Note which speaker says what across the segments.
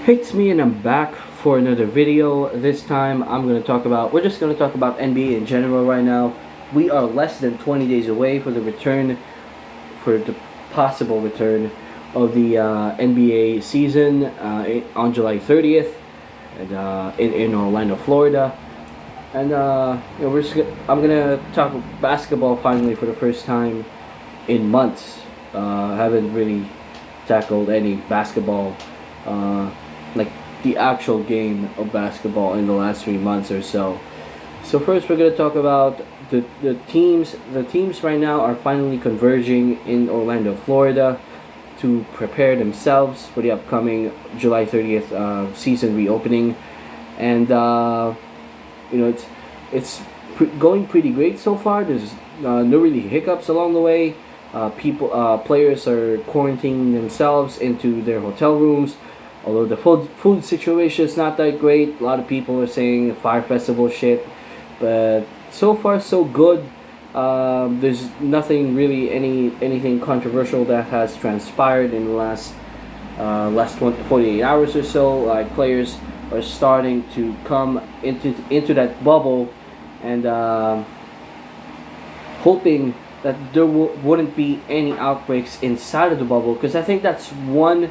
Speaker 1: Hey, it's me and I'm back for another video. This time we're just gonna talk about NBA in general right now. We are less than 20 days away for the possible return of the NBA season on July 30th in Orlando, Florida. And I'm gonna talk basketball finally for the first time in months. Haven't really tackled any basketball, uh, like the actual game of basketball in the last 3 months or so. So first, we're gonna talk about the teams. The teams right now are finally converging in Orlando, Florida, to prepare themselves for the upcoming July 30th season reopening, and it's going pretty great so far. There's no really hiccups along the way. Players are quarantining themselves into their hotel rooms. Although the food situation is not that great, a lot of people are saying Fire Festival shit, but so far so good. There's nothing really anything controversial that has transpired in the last 48 hours or so. Like players are starting to come into that bubble and hoping that there wouldn't be any outbreaks inside of the bubble, because I think that's one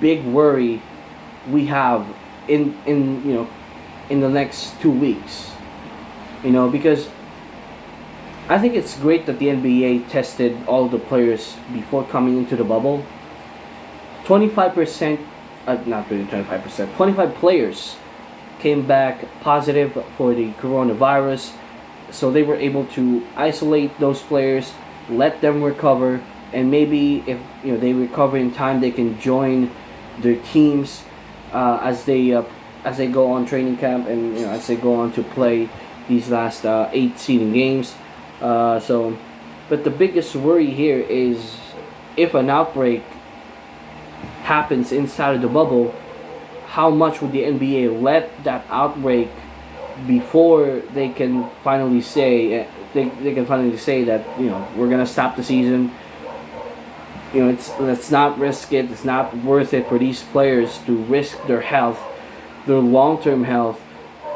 Speaker 1: big worry we have in the next 2 weeks. Because I think it's great that the NBA tested all the players before coming into the bubble. 25%, not really 25%, 25 players came back positive for the coronavirus. So they were able to isolate those players, let them recover, and maybe if they recover in time, they can join their teams as they go on training camp, and as they go on to play these last 8 seeding games. But the biggest worry here is if an outbreak happens inside of the bubble, how much would the NBA let that outbreak before they can finally say that we're gonna stop the season. Let's not risk it. It's not worth it for these players to risk their health, their long-term health,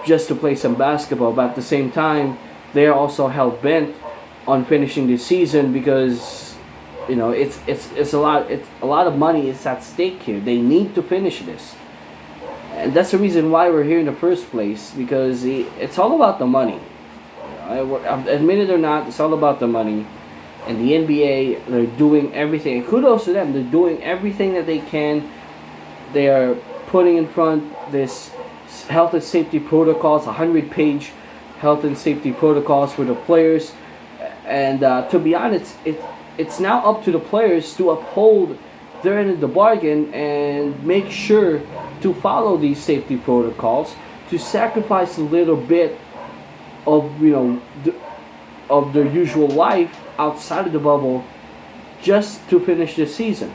Speaker 1: just to play some basketball. But at the same time, they are also hell bent on finishing the season because it's a lot of money is at stake here. They need to finish this. And that's the reason why we're here in the first place, because it's all about the money. Admit it or not, it's all about the money. And the NBA, they're doing everything. Kudos to them. They're doing everything that they can. They are putting in front this health and safety protocols, 100-page health and safety protocols for the players. And to be honest, it's now up to the players to uphold their end of the bargain and make sure to follow these safety protocols, to sacrifice a little bit of of their usual life outside of the bubble just to finish the season.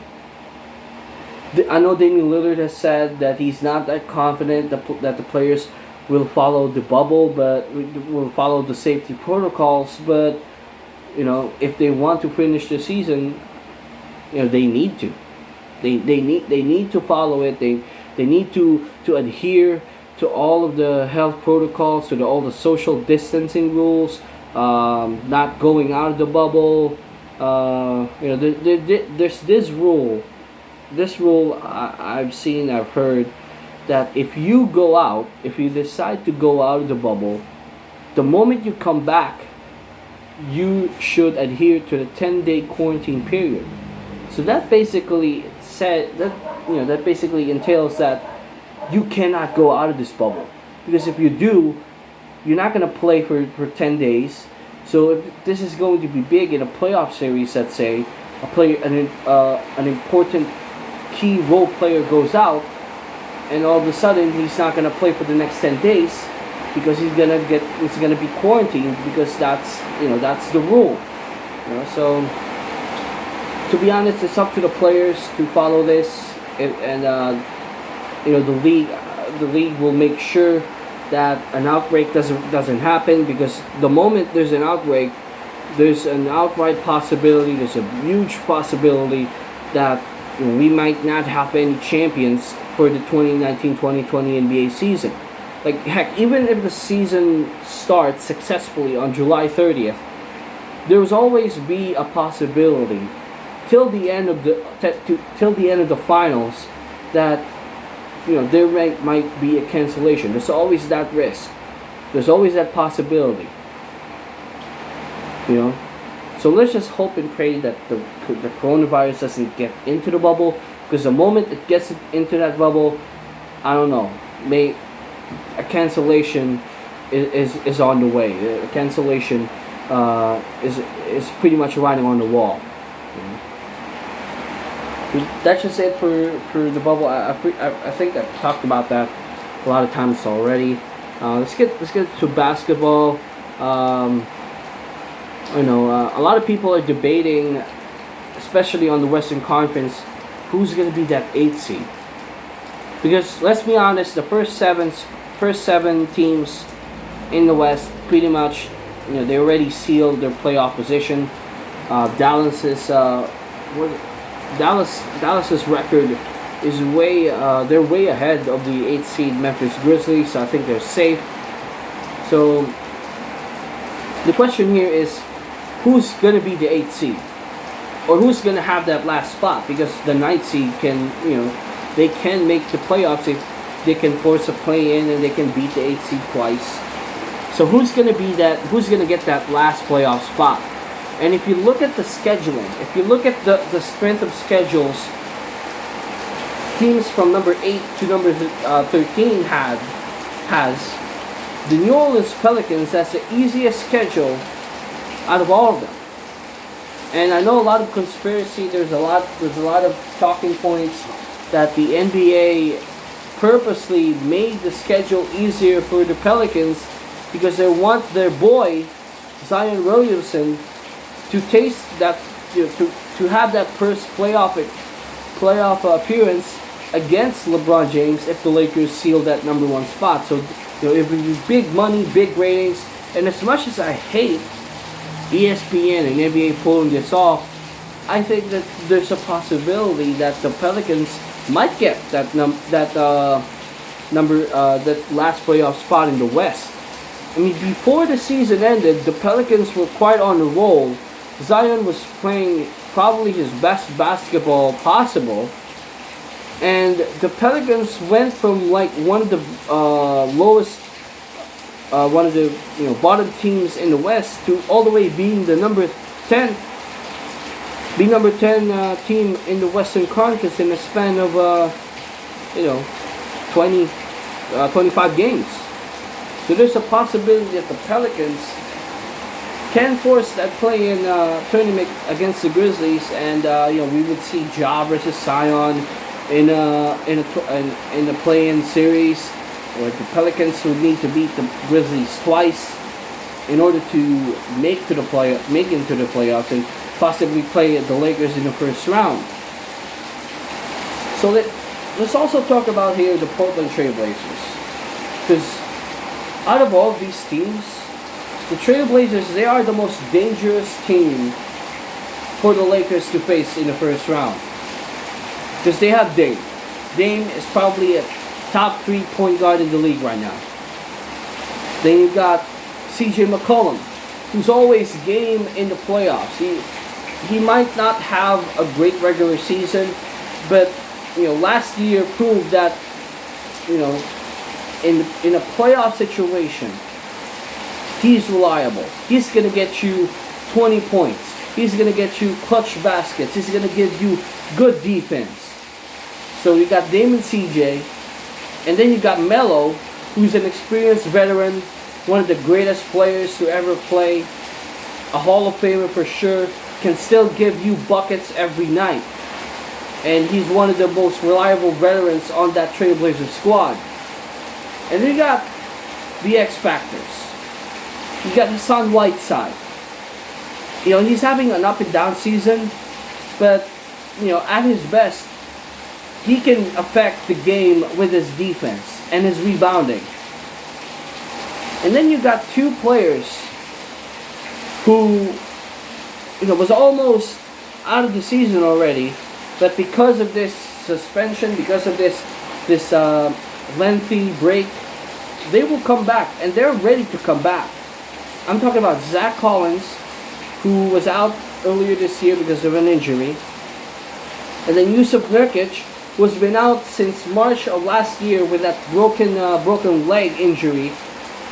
Speaker 1: I know Damian Lillard has said that he's not that confident that the players will follow the bubble, but will follow the safety protocols. But if they want to finish the season, they need to. They need to follow it. They need to adhere to all of the health protocols, to all the social distancing rules, not going out of the bubble. There's this rule. This rule I've heard, that if you decide to go out of the bubble, the moment you come back, you should adhere to the 10-day quarantine period. So that basically that basically entails that you cannot go out of this bubble, because if you do, you're not going to play for 10 days. So if this is going to be big in a playoff series, let's say an important key role player goes out, and all of a sudden he's not going to play for the next 10 days because he's going to be quarantined, because that's the rule. So to be honest, it's up to the players to follow this, and the league will make sure that an outbreak doesn't happen, because the moment there's an outbreak, there's an outright possibility, there's a huge possibility that we might not have any champions for the 2019-2020 NBA season. Like heck, even if the season starts successfully on July 30th, there will always be a possibility till the end of the finals that there might be a cancellation. There's always that risk. There's always that possibility. So let's just hope and pray that the coronavirus doesn't get into the bubble, because the moment it gets into that bubble, I don't know, a cancellation is on the way. A cancellation is pretty much writing on the wall. That's just it for the bubble. I think I've talked about that a lot of times already. Let's get to basketball. A lot of people are debating, especially on the Western Conference, who's going to be that 8th seed. Because let's be honest, the first seven teams in the West pretty much, they already sealed their playoff position. Dallas's record is they're way ahead of the 8th seed Memphis Grizzlies, so I think they're safe. So the question here is, who's going to be the 8th seed? Or who's going to have that last spot? Because the 9th seed can, they can make the playoffs if they can force a play in and they can beat the 8th seed twice. So who's going to get that last playoff spot? And if you look at the scheduling, if you look at the strength of schedules, teams from number 8 to number 13 has the New Orleans Pelicans. That's the easiest schedule out of all of them. And I know a lot of conspiracy. There's a lot of talking points that the NBA purposely made the schedule easier for the Pelicans because they want their boy Zion Williamson to taste that, to have that first playoff appearance against LeBron James if the Lakers seal that number 1 spot. So it would be big money, big ratings, and as much as I hate ESPN and NBA pulling this off, I think that there's a possibility that the Pelicans might get that last playoff spot in the West. I mean, before the season ended, the Pelicans were quite on the roll. Zion was playing probably his best basketball possible, and the Pelicans went from like one of the bottom teams in the West to all the way being the number 10 team in the Western Conference in a span of 25 games. So there's a possibility that the Pelicans can force that play-in tournament against the Grizzlies, and we would see Ja versus Zion in the play-in series, where the Pelicans would need to beat the Grizzlies twice in order to make into the playoffs and possibly play the Lakers in the first round. So let's also talk about here the Portland Trail Blazers, because out of all these teams, the Trailblazers, they are the most dangerous team for the Lakers to face in the first round. Because they have Dame. Dame is probably a top 3 point guard in the league right now. Then you've got CJ McCollum, who's always game in the playoffs. He might not have a great regular season, but last year proved that in a playoff situation, he's reliable. He's going to get you 20 points. He's going to get you clutch baskets. He's going to give you good defense. So you got Dame and CJ, and then you got Melo, who's an experienced veteran, one of the greatest players to ever play, a Hall of Famer for sure, can still give you buckets every night. And he's one of the most reliable veterans on that Trailblazer squad. And then you got the X Factors. You got Hassan Whiteside. He's having an up and down season, but at his best, he can affect the game with his defense and his rebounding. And then you got 2 players who was almost out of the season already, but because of this suspension, because of this this lengthy break, they will come back, and they're ready to come back. I'm talking about Zach Collins, who was out earlier this year because of an injury, and then Yusuf Nurkic, who's been out since March of last year with that broken leg injury,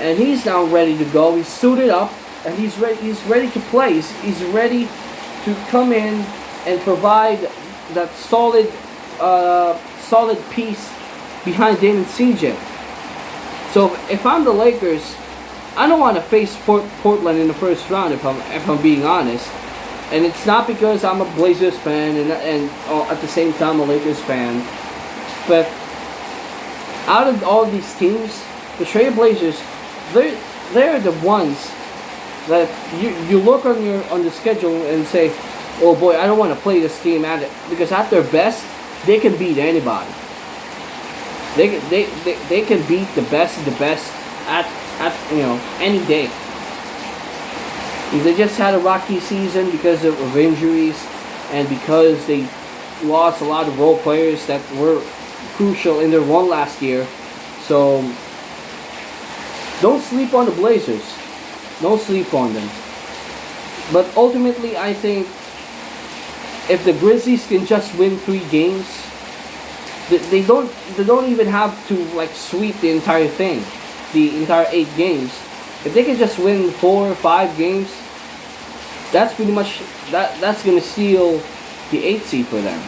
Speaker 1: and he's now ready to go. He's suited up, and he's ready. He's ready to play. He's ready to come in and provide that solid piece behind Damon CJ. So if I'm the Lakers, I don't want to face Portland in the first round if I'm being honest. And it's not because I'm a Blazers fan and at the same time a Lakers fan. But out of all these teams, the Trail Blazers, they're the ones that you look on the schedule and say, oh boy, I don't want to play this team at it, because at their best they can beat anybody. They can beat the best of the best at any day. They just had a rocky season because of injuries, and because they lost a lot of role players that were crucial in their run last year. So don't sleep on the Blazers. Don't sleep on them. But ultimately, I think if the Grizzlies can just win 3 games, they don't even have to like sweep the entire thing, the entire 8 games. If they can just win 4 or 5 games, that's pretty much that's gonna seal the 8th seed for them.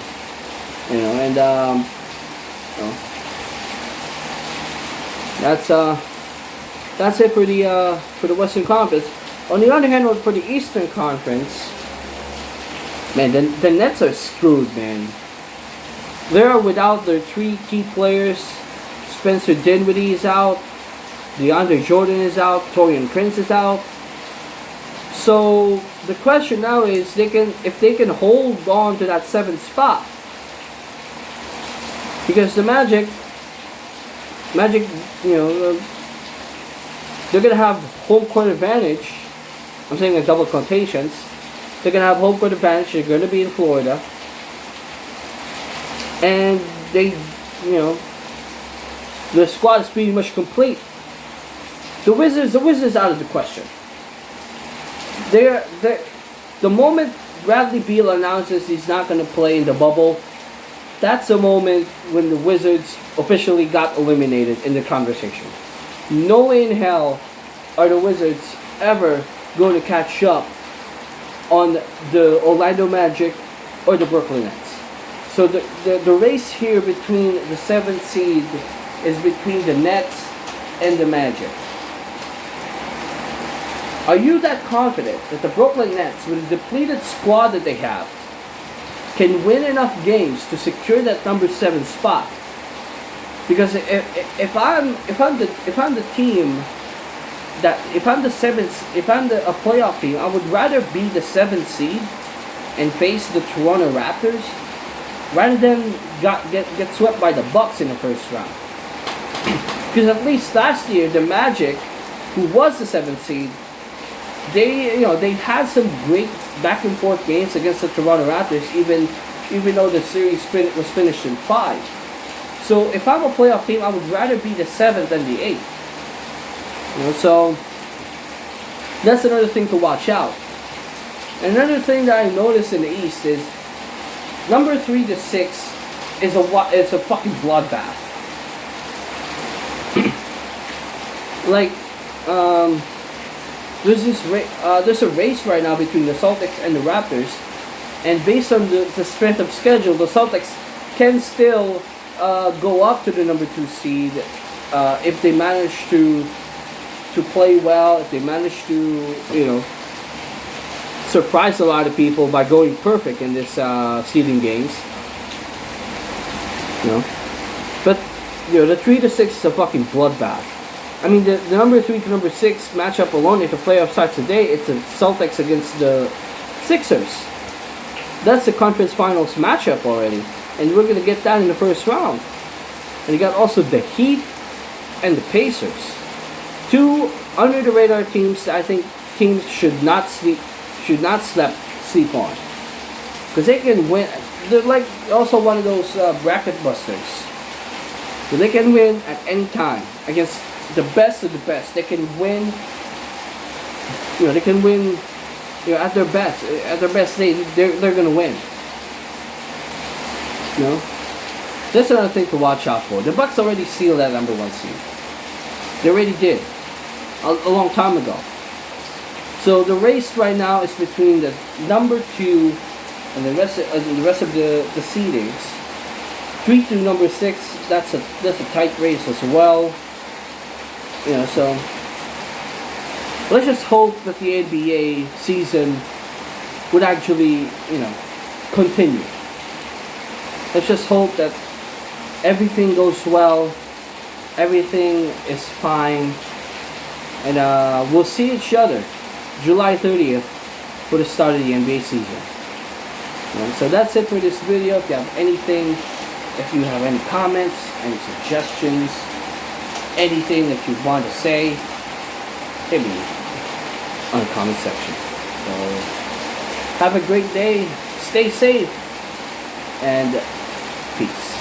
Speaker 1: That's it for the Western Conference. On the other hand, for the Eastern Conference, man, the Nets are screwed, man. They're without their 3 key players. Spencer Dinwiddie is out. DeAndre Jordan is out. Taurean Prince is out. So the question now is, if they can hold on to that 7th spot, because the Magic, they're gonna have home court advantage. I'm saying in double quotations. They're gonna have home court advantage. They're gonna be in Florida, and the squad is pretty much complete. The Wizards out of the question. The moment Bradley Beal announces he's not going to play in the bubble, that's the moment when the Wizards officially got eliminated in the conversation. No way in hell are the Wizards ever going to catch up on the Orlando Magic or the Brooklyn Nets. So the race here between the 7th seed is between the Nets and the Magic. Are you that confident that the Brooklyn Nets, with the depleted squad that they have, can win enough games to secure that number 7 spot? Because if I'm the playoff team, I would rather be the 7th seed and face the Toronto Raptors rather than get swept by the Bucks in the first round. Because at least last year the Magic, who was the 7th seed, they had some great back and forth games against the Toronto Raptors, even though the series was finished in 5. So if I'm a playoff team, I would rather be the 7th than the 8th. So that's another thing to watch out. And another thing that I noticed in the East is number 3 to 6 is a fucking bloodbath. There's a race right now between the Celtics and the Raptors, and based on the strength of schedule, the Celtics can still go up to the number 2 seed if they manage to play well, if they manage to surprise a lot of people by going perfect in this seeding games. But the 3 to 6 is a fucking bloodbath. I mean, the number 3 to number 6 matchup alone, if the playoff starts today, it's the Celtics against the Sixers. That's the conference finals matchup already. And we're going to get that in the first round. And you got also the Heat and the Pacers. 2 under the radar teams that I think teams should not sleep on. Because they can win. They're like also one of those bracket busters. So they can win at any time against the best of the best. They can win. They can win. At their best. At their best, they're gonna win. That's another thing to watch out for. The Bucks already sealed that number 1 seed. They already did a long time ago. So the race right now is between the number 2 and the rest of the seedings. 3 to number 6. That's a tight race as well. So let's just hope that the NBA season would actually continue. Let's just hope that everything goes well, everything is fine, and we'll see each other July 30th for the start of the NBA season. So that's it for this video. If you have anything, if you have any comments, any suggestions, anything that you want to say, hit me on the comment section. So have a great day, stay safe, and peace.